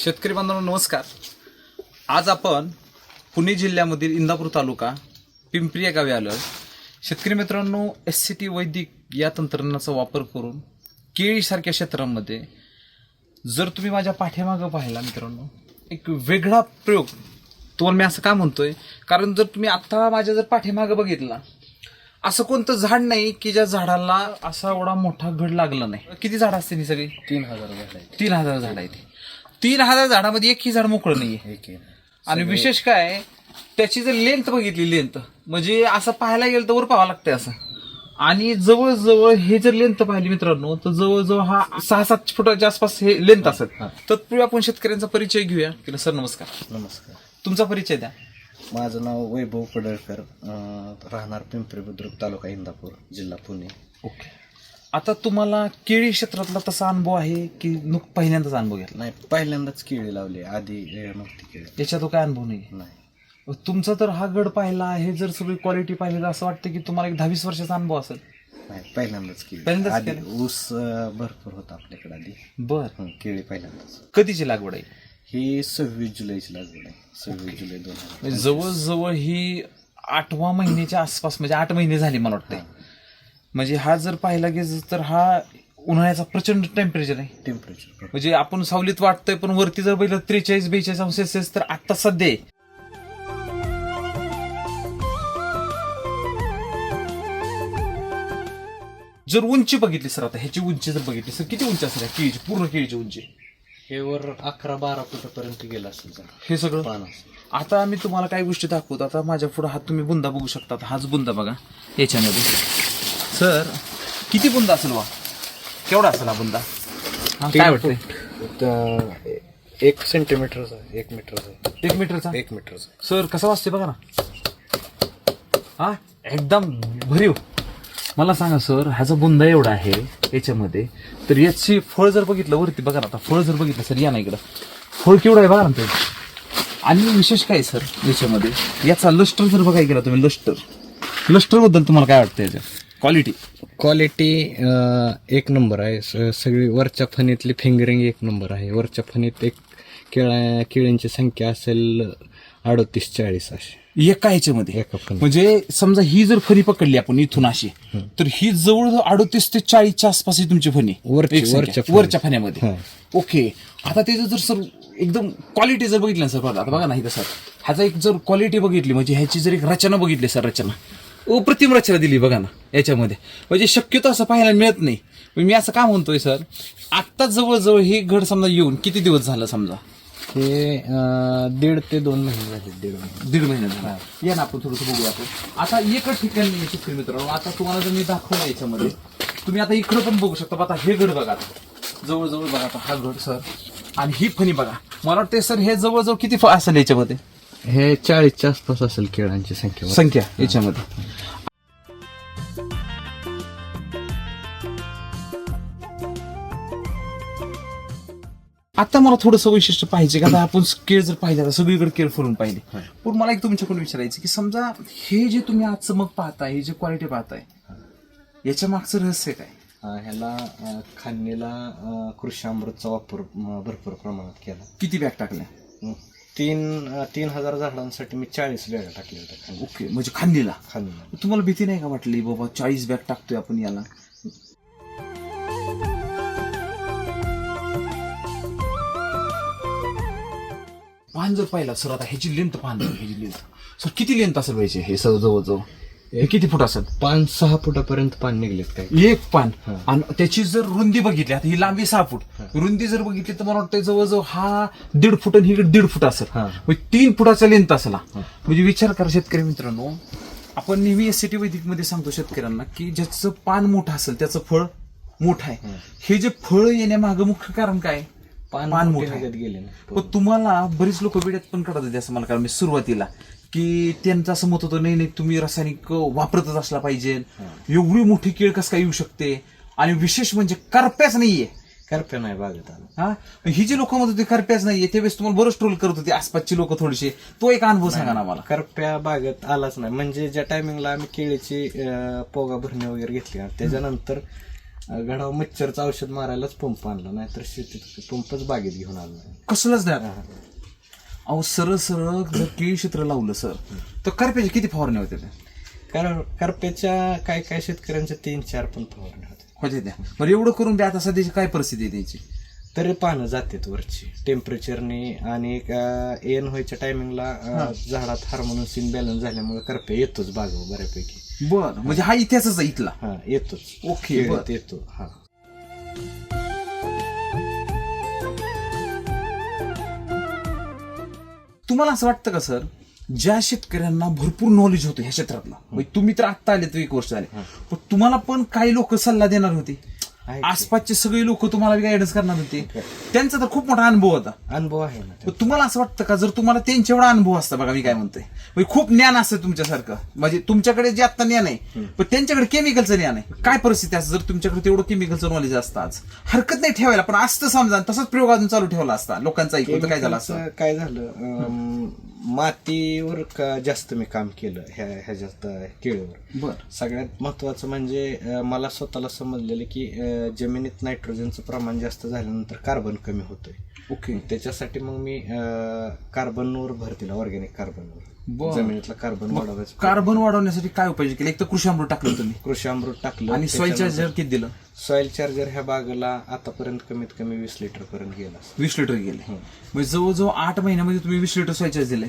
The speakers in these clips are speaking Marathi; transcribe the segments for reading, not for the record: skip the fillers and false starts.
शेतकरी बांधवांनो नमस्कार. आज आपण पुणे जिल्ह्यामधील इंदापूर तालुका पिंपरी या गावी आलो. शेतकरी मित्रांनो, SCT वैदिक या तंत्रज्ञानाचा वापर करून केळीसारख्या क्षेत्रांमध्ये जर तुम्ही माझ्या पाठीमागं पाहिला मित्रांनो, एक वेगळा प्रयोग तुम्हाला मी असं का म्हणतोय, कारण जर तुम्ही आता माझ्या जर पाठीमागं बघितला, असं कोणतं झाड नाही की ज्या झाडाला असा एवढा मोठा घड लागला नाही. किती झाड असते ही सगळी? 3000 झाड आहेत. 3000 झाड आहेत. 3000 झाडामध्ये एकही झाड मोकळं नाहीये. आणि विशेष काय, त्याची जर लेंथ बघितली, लेंथ म्हणजे असं पाहायला गेलं तर वर पाहावं लागतंय असं. आणि जवळजवळ हे जर लेंथ पाहिली मित्रांनो, तर जवळजवळ हा 6-7 फुटाच्या आसपास हे लेंथ असत. तत्पूर्वी आपण शेतकऱ्यांचा परिचय घेऊया. केलं सर, नमस्कार. नमस्कार. तुमचा परिचय द्या. माझं नाव वैभव पडळकर, राहणार पिंपरी बुद्रुक, तालुका इंदापूर, जिल्हा पुणे. ओके. आता तुम्हाला केळी क्षेत्रातला तसा अनुभव आहे की पहिल्यांदाच अनुभव घेतला? नाही, पहिल्यांदाच केळी लावली, आधी नव्हती केळी. याच्यात तो काय अनुभव नाही? तुमचा तर हा गड पाहिला आहे, जर सगळी क्वालिटी पाहिली तर असं वाटतं की तुम्हाला एक 10-20 वर्षाचा अनुभव असेल. नाही, पहिल्यांदाच केळी. पहिल्यांदाच आधी केली? ऊस भरपूर होता आपल्याकडे आधी. बर. केळी पहिल्यांदाच. कधीची लागवड आहे ही 26 जुलैची लागवड आहे. 26 जुलै 2000. जवळजवळ ही 8व्या महिन्याच्या आसपास, म्हणजे 8 महिने झाले मला वाटतंय. म्हणजे हा जर पाहिला गेला तर हा उन्हाळ्याचा प्रचंड टेम्परेचर आहे. टेम्परेचर म्हणजे आपण सावलीत वाटतंय, पण वरती जर बघितलं 43-42 अंश सेल्सिअस तर आता सध्या आहे. जर उंची बघितली सर, आता ह्याची उंची जर बघितली सर, किती उंची असेल केळीची, पूर्ण केळीची उंची? हे वर 11-12 फुटापर्यंत गेलं असेल हे सगळं पान. आता आम्ही तुम्हाला काही गोष्टी दाखवतो. आता माझ्या पुढे हात तुम्ही बुंदा बघू शकता. हाच बुंदा बघा याच्यामध्ये. सर किती बुंदा असेल? वा, केवढा असेल हा बुंदा? काय वाटतंय? 1 सेंटीमीटरचा, 1 मीटरचा. 1 मीटरचा? 1 मीटरचा. सर कसा वाजते बघा ना. हा एकदम भरीव. मला सांगा सर, ह्याचा बुंदा एवढा आहे याच्यामध्ये, तर याची फळ जर बघितलं वरती बघा ना, आता फळ जर बघितलं सर, या ना इकडं, फळ केवढं आहे बघा ना ते. आणि विशेष काय सर याच्यामध्ये, याचा लस्टर जर बघायला गेला तुम्ही, लस्टर बद्दल तुम्हाला काय वाटतं? याच्या क्वालिटी एक नंबर आहे. सगळी वरच्या फणीतली फिंगरिंग एक नंबर आहे. वरच्या फणीत एक केळ्यांची संख्या असेल 38-40 अशी एका ह्याच्यामध्ये. एका फणी. म्हणजे समजा ही जर फणी पकडली आपण इथून अशी, तर ही जवळ 38 ते 40च्या आसपास ही तुमची फणी वरच्या फण्यामध्ये. ओके. आता त्याचं जर सर एकदम क्वालिटी जर बघितली सर, आता बघा नाही सर, ह्याचा एक जर क्वालिटी बघितली, म्हणजे ह्याची जर एक रचना बघितली सर, रचना अप्रतिम रचना दिली बघा ना याच्यामध्ये. म्हणजे शक्यतो असं पाहायला मिळत नाही. मी असं का म्हणतोय सर, आत्ताच जवळजवळ हे घड समजा येऊन किती दिवस झालं समजा? हे 1.5 ते 2 महिने झाले. 1.5 महिने झाला. या ना आपण थोडंसं बघूया आपण. आता एकच ठिकाणी शेतकरी मित्रांनो, आता तुम्हाला जर मी दाखवलं याच्यामध्ये, तुम्ही आता इकडं पण बघू शकता. आता हे घड बघा, जवळजवळ बघा. आता हा घड सर, आणि ही फणी बघा. मला वाटतं सर हे जवळजवळ किती असेल याच्यामध्ये? हे 40च्या आसपास असेल केळांची संख्या याच्यामध्ये. आता मला थोडंसं वैशिष्ट्य पाहिजे का, आता आपण केळ जर पाहिजे, आता सगळीकडे केळ फुलून पाहिले, पण मला एक तुमच्याकडून विचारायचं की समजा हे जे तुम्ही आज चमक पाहताय, हे जे क्वालिटी पाहताय, याच्या मागचं रहस्य काय? ह्याला खांदणीला कृषी अमृतचा वापर भरपूर प्रमाणात केला. किती बॅग टाकल्या? 3000 झाडांसाठी मी 40 बॅगा टाकल्या होत्या. ओके. म्हणजे खांदीला. खांदणीला तुम्हाला भीती नाही का वाटली बाबा 40 बॅग टाकतोय आपण याला? पान जर पाहिला सर, आता ह्याची लेंथ पान, ह्याची लेंथ सर किती लेंथ असेल पाहिजे? हे सर जवळजवळ हे किती फूट असेल? 5-6 फुटापर्यंत पान निघलेत काय एक पान. आणि त्याची जर रुंदी बघितली, आता ही लांबी 6 फूट, रुंदी जर बघितली तर मला वाटतं जवळजवळ हा 1.5 फूट आणि ही 1.5 फूट असेल. म्हणजे 3 फुटाचा लेंथ असला. म्हणजे विचार करा शेतकरी मित्रांनो, आपण नेहमी SCT वैदिक मध्ये सांगतो शेतकऱ्यांना की ज्याचं पान मोठं असेल त्याचं फळ मोठं आहे. हे जे फळ येण्यामागं मुख्य कारण काय? पान मोठं गेले. पण तुम्हाला बरीच लोक वेड्यात पण काढत होते असं मला, कारण मी सुरुवातीला की त्यांचं असं मत होतं, नाही तुम्ही रासायनिक वापरतच असला पाहिजे, एवढी मोठी केळ कसं काय येऊ शकते, आणि विशेष म्हणजे करप्याच नाहीये. करप्या नाही बागेत आला. हा, ही जी लोक म्हणत होते करप्याच नाहीये, त्यावेळेस तुम्हाला बरंच ट्रोल करत होते आसपासची लोक थोडीशी. तो एक अनुभव सांगा ना मला. करप्या बागेत आलाच नाही. म्हणजे ज्या टायमिंगला आम्ही केळीची पोगा भरणी वगैरे घेतली, त्याच्यानंतर घडावर मच्छरचं औषध मारायलाच पंप आणला, नाहीतर शेतीत पंपच बागेत घेऊन आलो नाही. कसलंच द्या अहो सरळ सरळ जर केळी क्षेत्र लावलं सर तर करप्याचे किती फवारणी होते त्या? कारण करप्याच्या काय काय शेतकऱ्यांच्या 3-4 पण फवारण्या होते त्या. बरं एवढं करून बी आता सध्याची काय परिस्थिती आहे त्याची? तरी पानं जातात वरची टेम्परेचरने, आणि एन व्हायच्या टायमिंगला झाडात हार्मोन्स इनबॅलन्स झाल्यामुळे करप्या येतोच बागेवर बऱ्यापैकी. बर म्हणजे हा इतिहासच आहे इथला. हा येतोच. ओके येतो. हा तुम्हाला असं वाटतं का सर, ज्या शेतकऱ्यांना भरपूर नॉलेज होतं ह्या क्षेत्रातला, म्हणजे तुम्ही तर आत्ता आले तर 1 वर्ष झाले, पण तुम्हाला पण काही लोक सल्ला देणार होते, आसपासचे सगळे लोक तुम्हाला गायडन्स करणार होते, त्यांचा तर खूप मोठा अनुभव होता. अनुभव आहे ना. पण तुम्हाला असं वाटतं का जर तुम्हाला त्यांच्या एवढा अनुभव असता, बघा मी काय म्हणतोय, म्हणजे खूप ज्ञान असतं तुमच्यासारखं, म्हणजे तुमच्याकडे जे आता ज्ञान आहे पण त्यांच्याकडे केमिकलचं ज्ञान आहे, काय परिस्थिती असं जर तुमच्याकडे तेवढं केमिकलचं नॉलेज असतं, आज हरकत नाही ठेवायला, पण असतं समजा तसाच प्रयोग अजून चालू ठेवला असता लोकांचा ऐकून, काय झालं असतं? काय झालं, मातीवर जास्त मी काम केलं ह्याच्यात केळीवर. बर. सगळ्यात महत्वाचं म्हणजे मला स्वतःला समजलेलं की जमिनीत नायट्रोजनचं प्रमाण जास्त झाल्यानंतर कार्बन कमी होतंय. ओके. त्याच्यासाठी मग मी कार्बनवर भर दिला, ऑर्गॅनिक कार्बनवर. जमिनीतला कार्बन वाढवायचं. कार्बन वाढवण्यासाठी काय उपाय केले? एक तर कृषी अमृत टाकलं तुम्ही, कृषी अमृत टाकलं, आणि सॉइल चार्जर किती दिलं? सॉइल चार्जर ह्या बागेला आतापर्यंत कमीत कमी 20 लिटर पर्यंत गेला. 20 लिटर गेले. म्हणजे जवळजवळ 8 महिन्यामध्ये तुम्ही 20 लिटर सॉइल चार्जर दिले.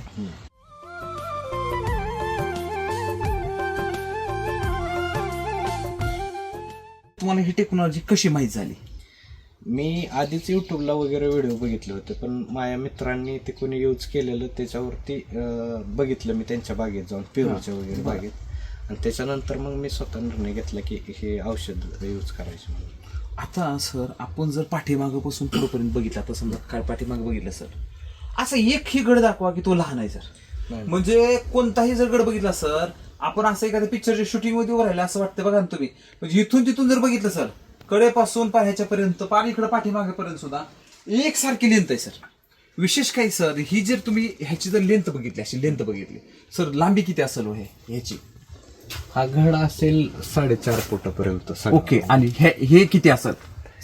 तुम्हाला ही टेक्नॉलॉजी कशी माहित झाली? मी आधीच युट्यूबला वगैरे व्हिडिओ बघितले होते, पण माझ्या मित्रांनी ते कोणी यूज केलेलं त्याच्यावरती बघितलं मी त्यांच्या बागेत जाऊन, पेरूच्या वगैरे बागेत, आणि त्याच्यानंतर मग मी स्वतः निर्णय घेतला की हे औषध यूज करायचे म्हणून. आता सर आपण जर पाठीमागपासून पुढेपर्यंत बघितलं, आता समजा काय पाठीमाग बघितलं सर, असं एकही गड दाखवा की तो लहान आहे सर. म्हणजे कोणताही जर गड बघितला सर, आपण असं एखाद्या पिक्चरच्या शूटिंग मध्ये उभं राहिलं असं वाटतं बघा ना तुम्ही. म्हणजे इथून तिथून जर बघितलं सर, कडेपासून ह्याच्यापर्यंत पार इकडे पाठीमागेपर्यंत सुद्धा एकसारखी लेंथ आहे सर. विशेष काही सर, ही जर तुम्ही ह्याची जर लेंथ बघितली, अशी लेंथ बघितली सर, लांबी किती असेल ह्याची? हा घड असेल 4.5 फुटापर्यंत. ओके. आणि हे किती असेल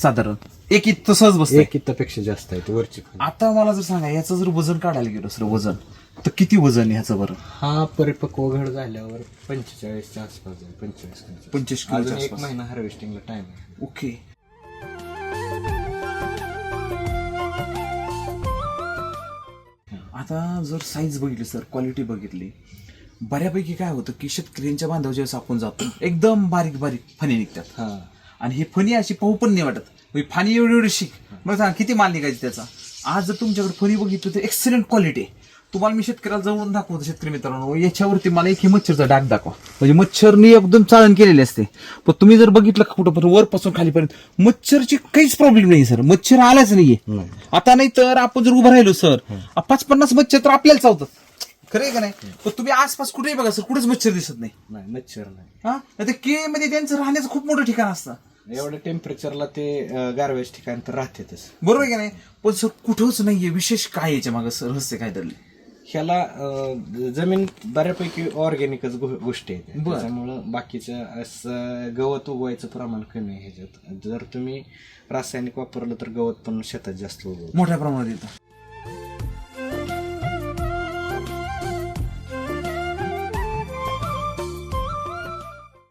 साधारण? एक इथं सहज बसतं. एक इथपेक्षा जास्त आहे वरची. आता मला जर सांगा, याचं जर वजन काढायला गेलो सर, वजन तर किती वजन आहे ह्याचं बरं? हा परिपक्व घड झाल्यावर 45च्या आसपास जाईल. 25 किलो. 1 महिना हार्वेस्टिंगला टाइम आहे. ओके. आता जर साईज बघितली सर, क्वालिटी बघितली, बऱ्यापैकी काय होतं की शेतकऱ्यांच्या बांधावर जेव्हा आपण जातो एकदम बारीक बारीक फणी निघतात. आणि ही फणी अशी पाहू पण नाही वाटत, फाणी एवढी एवढी शिक, मग सांगा किती माल निघायची त्याचा. आज जर तुमच्याकडे फणी बघितलं तर एक्सलंट क्वालिटी आहे. तुम्हाला मी शेतकऱ्याला जवळून दाखवतो, शेतकरी मित्रांनो, याच्यावरती मला एक हे मच्छरचा डाग दाखवा, म्हणजे मच्छरनी एकदम चाळण केलेली असते. पण तुम्ही जर बघितलं का कुठं वरपासून खालीपर्यंत मच्छरची काहीच प्रॉब्लेम नाही सर, मच्छर आलाच नाहीये. आता नाही तर आपण जर उभं राहिलो सर, 50-50 मच्छर तर आपल्याला चावतात, खरं आहे का नाही? पण तुम्ही आसपास कुठेही बघा सर, कुठेच मच्छर दिसत नाही. मच्छर नाही. हा, ते केळीमध्ये त्यांचं राहण्याचं खूप मोठं ठिकाण असतं. एवढ्या टेम्परेचरला ते गारवेज ठिकाण तर राहतेच, बरोबर आहे का नाही? पण सर कुठंच नाहीये. विशेष काय याच्या मागं सर रहस्य काय धरले? ह्याला जमीन बऱ्यापैकी ऑर्गॅनिकच गोष्टी आहेत, त्याच्यामुळं बाकीचं असं गवत उगवायचं प्रमाण कमी आहे ह्याच्यात. जर तुम्ही रासायनिक वापरलं तर गवत पण शेतात जास्त उगवतं, मोठ्या प्रमाणात येतं.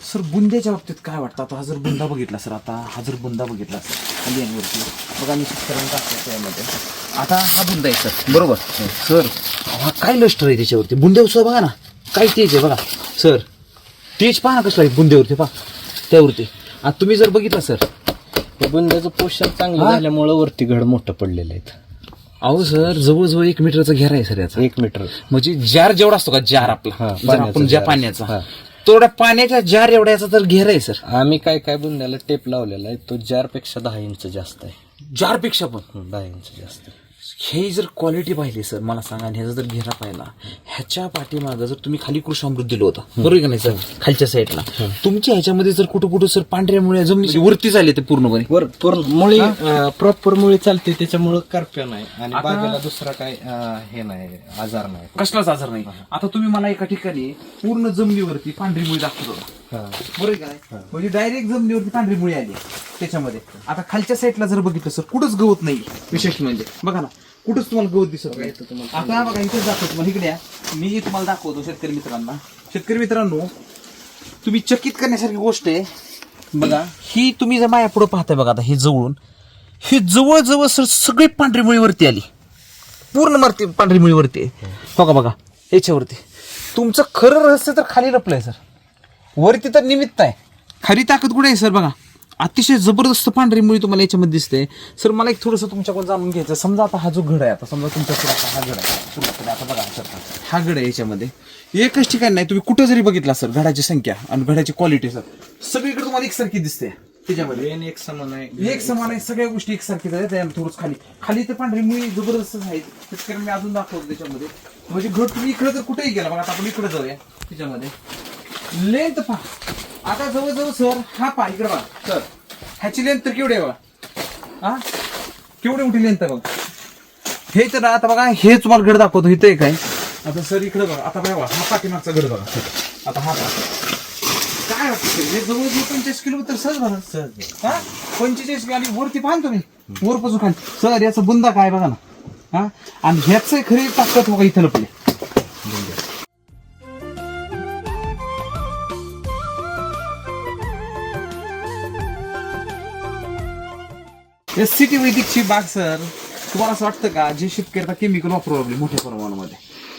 सर बुंद्याच्या बाबतीत काय वाटतं? आता हा जर बुंदा बघितला सर, खाली वरती बघा, मी शेतकऱ्यांना दाखवतो यामध्ये. आता हा बुंदा आहे सर, बरोबर सर, हा काय लष्टर आहे त्याच्यावरती, बुंद्यावर बघा ना काय तेज आहे बघा सर, तेज पहा ना कसं आहे बुंद्यावरती, पहा त्यावरती. आता तुम्ही जर बघितलं सर, बुंद्याचं पोषण चांगलं झाल्यामुळं वरती घड मोठं पडलेलं आहे. अहो सर, जवळजवळ 1 मीटरचा घेरा आहे सर याचा. 1 मीटर म्हणजे जार जेवढा असतो का, जार आपला आपण ज्या पाण्याचा, तेवढ्या पाण्याच्या जार एवढ्याचा तर घेरा आहे सर. आम्ही काय बुंद्याला टेप लावलेला आहे, तो जारपेक्षा 10 इंच जास्त आहे. जारपेक्षा पण 10 इंच जास्त. हे जर क्वालिटी पाहिली सर, मला सांगा, ह्याचा जर घेरा पाहिला, ह्याच्या पाठीमागं जर तुम्ही खाली कृषी अमृत दिलं होतं, बरोबर का नाही सर, खालच्या साईडला, तुमच्या ह्याच्यामध्ये जर कुठं सर पांढऱ्यामुळे जमिनीची वरती झाली ते पूर्णपणे मुळी प्रॉपर मुळी चालते, त्याच्यामुळं करप्या नाही आणि बागेला दुसरा काय हे नाही, आजार नाही, कसलाच आजार नाही. आता तुम्ही मला एका ठिकाणी पूर्ण जमिनीवरती पांढरी मुळी दाखवत होता, बरोबर का नाही? म्हणजे डायरेक्ट जमिनीवरती पांढरी मुळी आली त्याच्यामध्ये. आता खालच्या साईडला जर बघितलं सर कुठंच गवत नाही, विशेष म्हणजे बघा ना कुठंच तुम्हाला गवत दिसत नाही. आता बघा इथेच दाखवतो तुम्हाला, इकडे या. मी तुम्हाला दाखवतो शेतकरी मित्रांना. शेतकरी मित्रांनो, तुम्ही चकित करण्यासारखी गोष्ट आहे बघा. ही तुम्ही जर माया पुढे पाहताय बघा, आता हे जवळून ही जवळजवळ सर सगळी पांढरी मुळीवरती आली, पूर्ण मारती पांढरी मुळीवरती आहे. बघा बघा याच्यावरती. तुमचं खरं रहस्य तर खाली लपलंय सर, वरती तर निमित्त आहे, खरी ताकद कुठे आहे सर बघा. अतिशय जबरदस्त पांढरी मुळी तुम्हाला याच्यामध्ये दिसते. सर मला एक थोडंसं तुमच्याकडून जाणून घ्यायचं. समजा आता हा जो घड आहे, आता समजा तुमच्याकडे हा घड आहे, सुरुवातीला आता बघा सर हा घड आहे. याच्यामध्ये एकच ठिकाण नाही, तुम्ही कुठं जरी बघितला सर घडाची संख्या आणि घडाची क्वालिटी सर सगळीकडे तुम्हाला एकसारखी दिसते. त्याच्यामध्ये एक समान आहे, एक समान आहे, सगळ्या गोष्टी एकसारखीच आहेत. थोडंच खाली खाली तर पांढरी मुळी जबरदस्त आहेत. शेतकऱ्यांना मी अजून दाखवतो त्याच्यामध्ये. म्हणजे घड तुम्ही इकडे तर कुठेही गेला बघा. आता आपण इकडे जाऊया. त्याच्यामध्ये लेंथ पहा. आता जवळजवळ सर हा पहा इकडे बघा सर, ह्याची लेंथ तर केवढी आहे बघा. हा केवढी मोठी लेंथ आहे बघा. हे तर आता बघा हे तुम्हाला घड दाखवतो. इथं एक आहे. आता सर इकडे बघा. आता बघा हा पाठीमागचा घड बघा. आता हा काय वाटतं हे जवळजवळ 45 किलोमीटर सहज बघा. सहज हा 45 आणि वरती पाहा ना तुम्ही, वरपासून खाली सर याचा बुंदा काय बघा ना. हा आणि ह्याच खरी ताकद बघा इथं लपली. SCT वैदिकची बाग सर, तुम्हाला असं वाटतं का जे शेतकरी आता केमिकल वापरू लागले मोठ्या प्रमाणामध्ये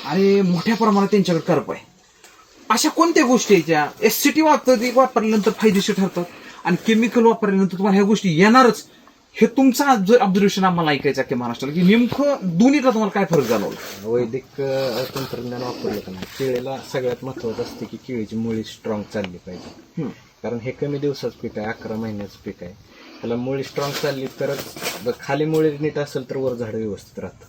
आणि मोठ्या प्रमाणात त्यांच्याकडे करप आहे, अशा कोणत्या गोष्टी आहेत ज्या SCT वापरल्यानंतर फायदेशीर ठरतात आणि केमिकल वापरल्यानंतर तुम्हाला ह्या गोष्टी येणारच? हे तुमचं ऑब्झर्वेशन आम्हाला ऐकायचं की महाराष्ट्राला, की नेमकं दोन्हीला तुम्हाला काय फरक जाणवला? वैदिक तंत्रज्ञान वापरलं का नाही, केळीला सगळ्यात महत्वाचं असते की केळीची मुळी स्ट्रॉंग चालली पाहिजे. कारण हे कमी दिवसाचं पीक आहे, 11 महिन्याचं पीक आहे. त्याला मुळी स्ट्रॉंग चालली तरच, खाली मुळी नीट असेल तर वर झाड व्यवस्थित राहतं.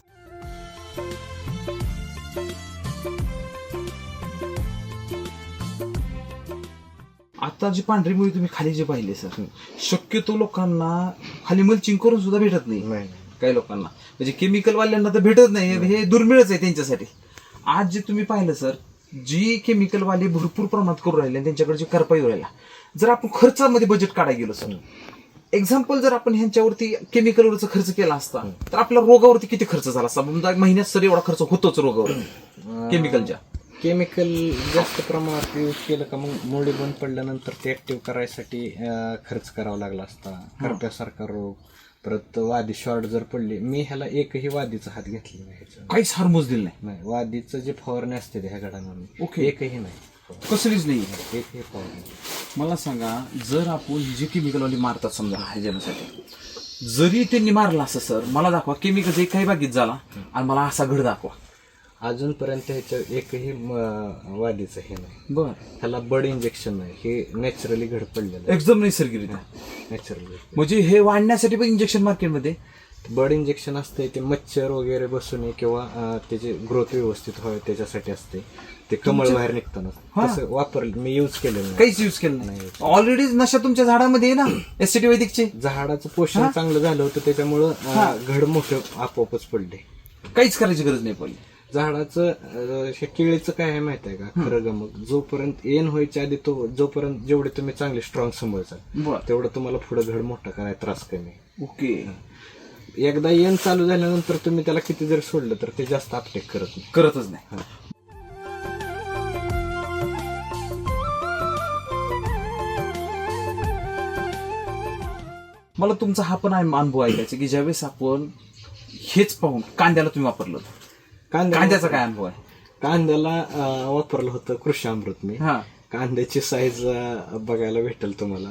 आता जी पांढरी मुळी तुम्ही खाली जे पाहिले सर, शक्यतो लोकांना खाली मल्चिंग करून सुद्धा भेटत नाही. काही लोकांना म्हणजे केमिकल वाल्यांना तर भेटत नाही, हे दुर्मिळच आहे त्यांच्यासाठी. आज जे तुम्ही पाहिलं सर, जी केमिकल वाले भरपूर प्रमाणात करू राहिले त्यांच्याकडे जे करपाई राहिला, जर आपण खर्चामध्ये बजेट काढायला गेलो सर, एक्झाम्पल जर आपण ह्यांच्यावरती केमिकलवरचा खर्च केला असता तर आपल्या रोगावरती किती खर्च झाला असता? समजा महिन्यात सर एवढा खर्च होतोच रोगावर केमिकलच्या. केमिकल जास्त प्रमाणात यूज केलं का मग मुळी बंद पडल्यानंतर ते ऍक्टिव्ह करायसाठी खर्च करावा लागला असता. करप्यासारखा रोग, परत वादी शॉर्ट जर पडली. मी ह्याला एकही वादीचा हात घेतला नाही, काहीच हार्मोस दिलं नाही. वादीचं जे फवारणी असते ह्या घडांवर एकही नाही, कसलीच नाही. एकही फवारणी. मला सांगा, जर आपण ही जे केमिकलवाली मारतात समजा हायजेनासाठी, जरी त्यांनी मारला असं सर, मला दाखवा केमिकल एकही बागीत झाला आणि मला असा घड दाखवा. अजूनपर्यंत ह्याच्या एकही वादीचं हे नाही. बर, ह्याला बड इंजेक्शन नाही, हे नॅचरली घड पडलेलं एकदम नैसर्गिकरित्या. नॅचरली म्हणजे हे वाढण्यासाठी पण इंजेक्शन मार्केटमध्ये बड इंजेक्शन असते. ते मच्छर वगैरे बसू नये किंवा त्याची ग्रोथ व्यवस्थित व्हावी त्याच्यासाठी असते. ते कमळ बाहेर निघताना तसं वापरलं, मी युज केलेलं नाही, काहीच युज केलं नाही. ऑलरेडी नशा तुमच्या झाडामध्ये आहे ना SCT वैदिकचे. झाडाचं पोषण चांगलं झालं होतं त्याच्यामुळं घड मोठे आपोआपच पडले, काहीच करायची गरज नाही पडली. झाडाचं केळीचं काय आहे माहित आहे का खरं गमक, जोपर्यंत येण व्हायच्या आधी जोपर्यंत जेवढे तुम्ही चांगले स्ट्रॉंग सांभाळचाल तेवढं तुम्हाला पुढे घड मोठा करायला त्रास कमी. ओके. एकदा येण चालू झाल्यानंतर तुम्ही त्याला किती जर सोडलं तर ते जास्त अपटेक करतच नाही. मला तुमचा हा पण अनुभव ऐकायचा की ज्यावेळेस आपण हेच पाहून कांद्याला तुम्ही वापरलं होतं, कांद्याचा काय अनुभव आहे? कांद्याला वापरलं होतं कृषी अमृत मी. कांद्याची साईज बघायला भेटेल तुम्हाला,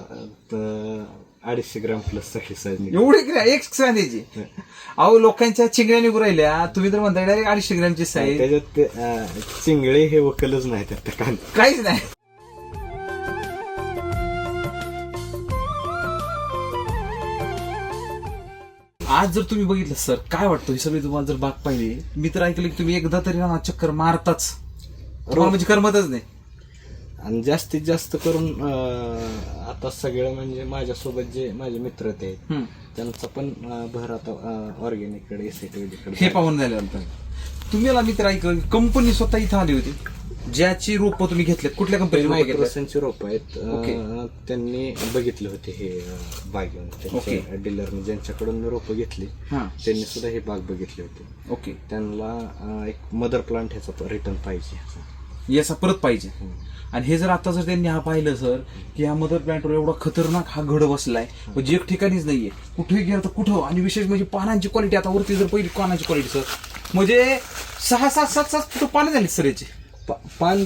250 ग्राम प्लस सगळी साईज. एवढी एक कांद्याची? अहो लोकांच्या चिंगड्या निघू राहिल्या, तुम्ही तर म्हणताय डायरेक्ट 250 ग्रामची साईज. त्याच्यात चिंगळे हे वकलच नाही त्यात, कांदा काहीच नाही. आज जर तुम्ही बघितलं सर, काय वाटतं ही सगळी तुम्हाला जर बाग पाहिली, मी तर ऐकलं की तुम्ही एकदा तरी ना चक्कर मारताच, म्हणजे करमतच नाही. आणि जास्तीत जास्त करून आता सगळं म्हणजे माझ्यासोबत जे माझे मित्र आहेत त्यांचा पण भर आता ऑर्गॅनिक कडे SCT कडे हे पाहून झाल्यानंतर तुम्हाला मित्र ऐकलं कंपनी स्वतः इथं आली होती. ज्याची रोपं तुम्ही घेतलेत कुठल्या कंपनीची रोपं घेतलेत? मायक्रोसनची रोप आहेत. ओके. त्यांनी बघितले होते हे बाग येऊन त्यांच्या डीलरने ज्यांच्याकडून मी रोपं घेतली हा. त्यांनी सुद्धा ही बाग बघितली होती. ओके. त्यांना एक मदर प्लांट ह्याचा रिटर्न पाहिजे. याचा परत पाहिजे. आणि हे जर आता जर त्यांनी हा पाहिलं सर की हा मदर प्लांटवर एवढा खतरनाक हा घड बसलाय म्हणजे एक ठिकाणीच नाहीये, कुठेही गेलं तर कुठं. आणि विशेष म्हणजे पानांची क्वालिटी, आता वरती जर पहिली पानांची क्वालिटी सर म्हणजे 6-7 फुट पानं झाली सर याचे. पान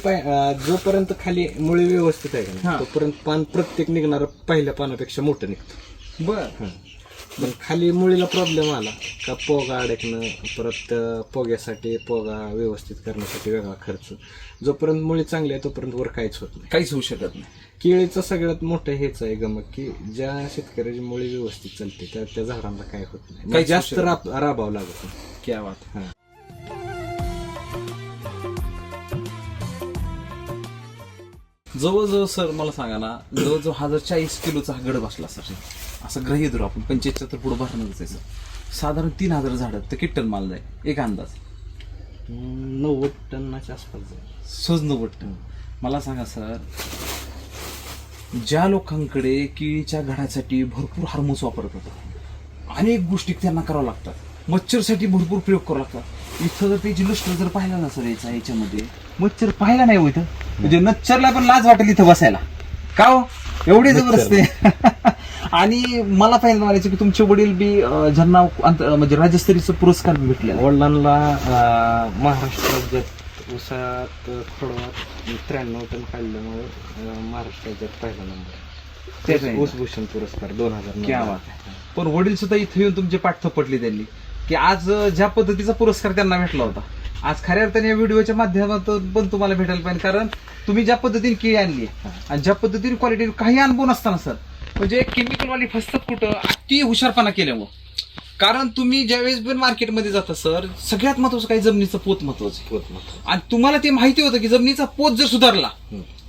जोपर्यंत खाली मुळी व्यवस्थित आहे का हा. नाही तोपर्यंत पान प्रत्येक निघणारं पहिल्या पानापेक्षा मोठं निघतं. बर. पण खाली मुळीला प्रॉब्लेम आला का पोगा अडकणं, परत पोग्यासाठी पोगा व्यवस्थित करण्यासाठी वेगळा खर्च. जोपर्यंत मुळी चांगली आहे तोपर्यंत वर काहीच होत नाही. काहीच होऊ शकत नाही. केळीचं सगळ्यात मोठं हेच आहे गमक की ज्या शेतकऱ्याची मुळी व्यवस्थित चालते त्या झाडांना काय होत नाही, काहीच जास्त होऊ शकत राबावं लागत नाही. क्या बात. हा. जवळजवळ सर मला सांगा ना, जवळजवळ हा जर 40 किलोचा हा गड बसला सर, असं गृहीत धरू आपण 75 तर पुढे भरणारच आहे सर. साधारण 3000 झाडं तर किती टन माल जाईल एक अंदाज? 90 टनाच्या आसपास जाईल. सहज 90 टन. मला सांगा सर, ज्या लोकांकडे केळीच्या घडासाठी भरपूर हार्मोन्स वापरत होतात, अनेक गोष्टी त्यांना कराव्या लागतात, मच्छरसाठी भरपूर प्रयोग करावा लागतात. इथं जर त्याची लष्कर जर पाहिला ना सर याच्यामध्ये मच्छर पाहिला नाही हो इथं, म्हणजे नच्छरला पण लाज वाटेल इथं बसायला. का हो एवढे जबरदस्त आहे. आणि मला पाहिजे म्हणायचं की तुमचे वडील बी ज्यांना म्हणजे राज्यस्तरीय पुरस्कार बी भेटले. वडिलांना महाराष्ट्र राज्यात उसात खोडवात 93 टन काढल्यामुळे महाराष्ट्र राज्यात पहिला नंबर, ऊसभूषण पुरस्कार 2009. क्या बात आहे. पण वडील सुद्धा इथे येऊन तुमचे पाठ थपटले त्यांनी की आज ज्या पद्धतीचा पुरस्कार त्यांना भेटला होता, आज खऱ्या अर्थाने या व्हिडिओच्या माध्यमातून पण तुम्हाला भेटायला पाहिजे. कारण तुम्ही ज्या पद्धतीने केळी आणली आणि ज्या पद्धतीने क्वालिटी, काही अनुभव नसताना सर म्हणजे केमिकलवाली फसतात कुठं, अति हुशारपणा केल्यामुळं. कारण तुम्ही ज्यावेळेस पण मार्केटमध्ये जाता सर, सगळ्यात महत्वाचं काही जमिनीचं पोत महत्वाचं. आणि तुम्हाला ते माहिती होतं की जमिनीचा पोत जर सुधारला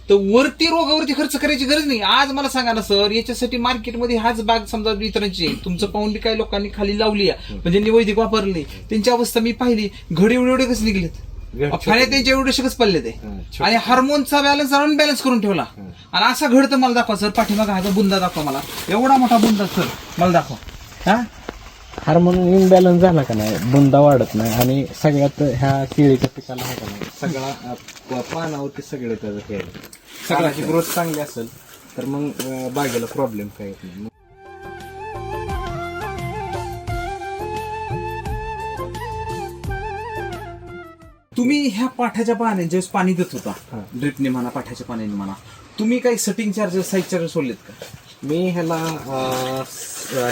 तर वरती रोगावरती खर्च करायची गरज नाही. आज मला सांगा ना सर, याच्यासाठी मार्केटमध्ये हाच बाग समजा इतरांची तुमचं पाहून काही लोकांनी खाली लावली म्हणजे ज्यांनी वैदिक वापरली त्यांची अवस्था मी पाहिली, घड एवढे कसं निघलेत, फाण्यात त्यांच्या एवढे शकच पडले ते. आणि हार्मोनचा बॅलन्स अनबॅलन्स करून ठेवला. आणि असा घड तर मला दाखवा सर, पाठीमागा हा बुंदा दाखवा मला, एवढा मोठा बुंदा सर मला दाखवा. हा हार्मोन इनबॅलन्स झाला का नाही, बुंदा वाढत नाही. आणि सगळ्यात ह्या केळीच्या पिकाला आहे का नाही, सगळा पानावरती सगळे त्याचं हे सगळ्याची ग्रोथ चांगली असेल तर मग बागेला प्रॉब्लेम काय येत नाही. तुम्ही ह्या पाठाच्या पाण्याने ज्यावेळेस पाणी देत होता, ड्रिपने म्हणा पाठाच्या पाण्याने म्हणा, तुम्ही काही सेटिंग चार्जर साईज चार्जर सोडलेत का? मी ह्याला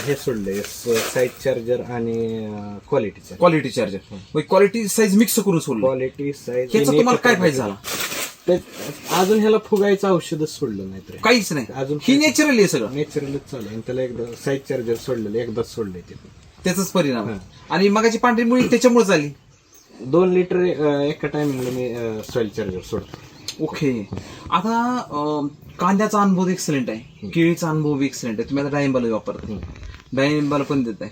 हे सोडले साईज चार्जर आणि quality charger, quality size mix करून सोडलं. क्वालिटी साईज त्याचा तुम्हाला काय फायदा झाला? अजून ह्याला फुगायचं औषधच सोडलं नाही तर काहीच नाही अजून. ही नॅचरली आहे सगळं, नॅचरलच चालू आहे. त्याला एकदा साईज चार्जर सोडलेलं, एकदाच सोडलंय ते, त्याचाच परिणाम. आणि मगाची पांढरी मुळी त्याच्यामुळे झाली. 2 लिटर एका टायमिंगला मी सॉइल चार्जर सोडतो. ओके. आता कांद्याचा अनुभव एक्सलेंट आहे, केळीचा अनुभव एक्सलेंट आहे, तुम्ही आता डाळिंबाला वापरता, डाळिंबाला पण देत आहे,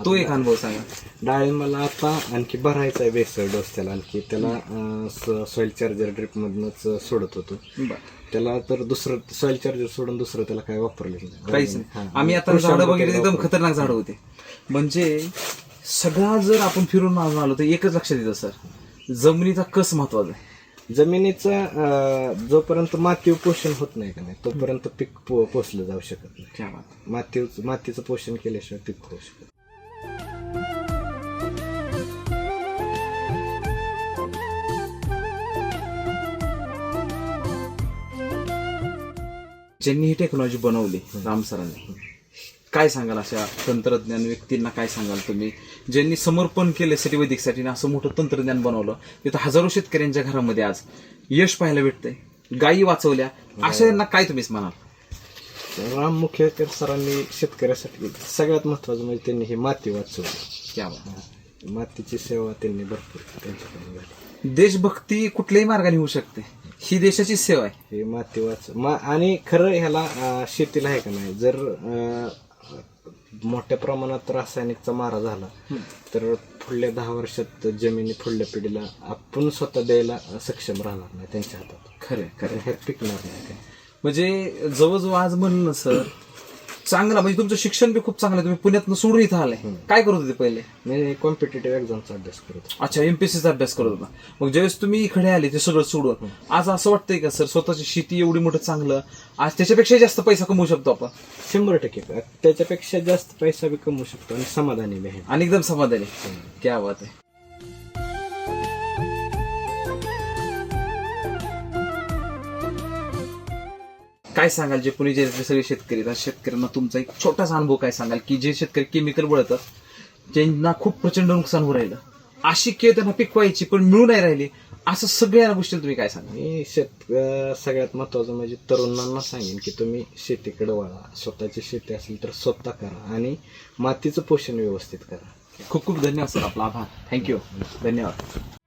तो एक अनुभव सांगा. डाळिंबाला आता आणखी भरायचा आहे बेसळ डोस त्याला, आणखी त्याला सॉइल चार्जर ड्रिप मधनच सोडत होतो. त्याला तर दुसरं सॉइल चार्जर सोडून दुसरं त्याला काय वापरलं काहीच नाही. आम्ही आता झाडं बघितली एकदम खतरनाक झाडं होते. म्हणजे सगळा जर आपण फिरून आलो तर एकच लक्षात येतं सर, जमिनीचा कस महत्वाचा आहे. जमिनीचं जोपर्यंत मातीव पोषण होत नाही का नाही तोपर्यंत पीक पोचलं जाऊ शकत नाही. मातीचं पोषण केल्याशिवाय पीक होऊ शकत. ज्यांनी ही टेक्नॉलॉजी बनवली राम सरांनी, काय सांगाल अशा तंत्रज्ञान व्यक्तींना, काय सांगाल तुम्ही ज्यांनी समर्पण केले साठी वैदिकसाठी असं मोठं तंत्रज्ञान बनवलं, तिथं हजारो शेतकऱ्यांच्या घरामध्ये आज यश पाहायला भेटतंय, गायी वाचवल्या, अशांना काय तुम्हीच म्हणाल? राम मुखेडकर सरांनी शेतकऱ्यासाठी सगळ्यात महत्वाचं म्हणजे त्यांनी ही माती वाचवली. क्या मातीची सेवा त्यांनी भरपूर त्यांच्याकडून झाली. देशभक्ती कुठल्याही मार्गाने होऊ शकते, ही देशाची सेवा आहे. हे माती आणि खरं ह्याला शेतीला आहे का नाही, जर मोठ्या प्रमाणात रासायनिकचा मारा झाला तर पुढल्या 10 वर्षात जमिनी पुढल्या पिढीला आपण स्वतः द्यायला सक्षम राहणार नाही त्यांच्या हातात. खरं खरं. हे पिकणार नाही काय. म्हणजे जवळजवळ आज म्हणलं ना सर, चांगला म्हणजे तुमचं शिक्षण बी खूप चांगलं आहे. तुम्ही पुण्यातनं सोडून इथं आलाय. काय करत होते पहिले? मी कॉम्पिटेटिव्ह एक्झामचा अभ्यास करत होतो. अच्छा, एमपीएससीचा अभ्यास करत होता. मग ज्यावेळेस तुम्ही इकडे आले ते सगळं सोडून, आज असं वाटतंय का सर स्वतःची शेती एवढी मोठं चांगलं, आज त्याच्यापेक्षा जास्त पैसा कमवू शकतो आपण? 100% त्याच्यापेक्षा जास्त पैसा बी कमवू शकतो आणि समाधानी बी आहे. आणि एकदम समाधानी. क्या बात आहे. काय सांगाल जे पुणे जिल्ह्यातले सगळे शेतकरी आहेत, शेतकऱ्यांना तुमचा एक छोटासा अनुभव काय सांगाल की जे शेतकरी केमिकल वळतात त्यांना खूप प्रचंड नुकसान होऊ राहिलं, अशी केळ त्यांना पिकवायची पण मिळू नाही राहिली, असं सगळ्या गोष्टी तुम्ही काय सांगाल? मी सगळ्यात महत्वाचं म्हणजे तरुणांना सांगेन की तुम्ही शेतीकडे वळा. स्वतःची शेती असेल तर स्वतः करा आणि मातीचं पोषण व्यवस्थित करा. खूप खूप धन्यवाद सर, आपला आभार. थँक्यू, धन्यवाद.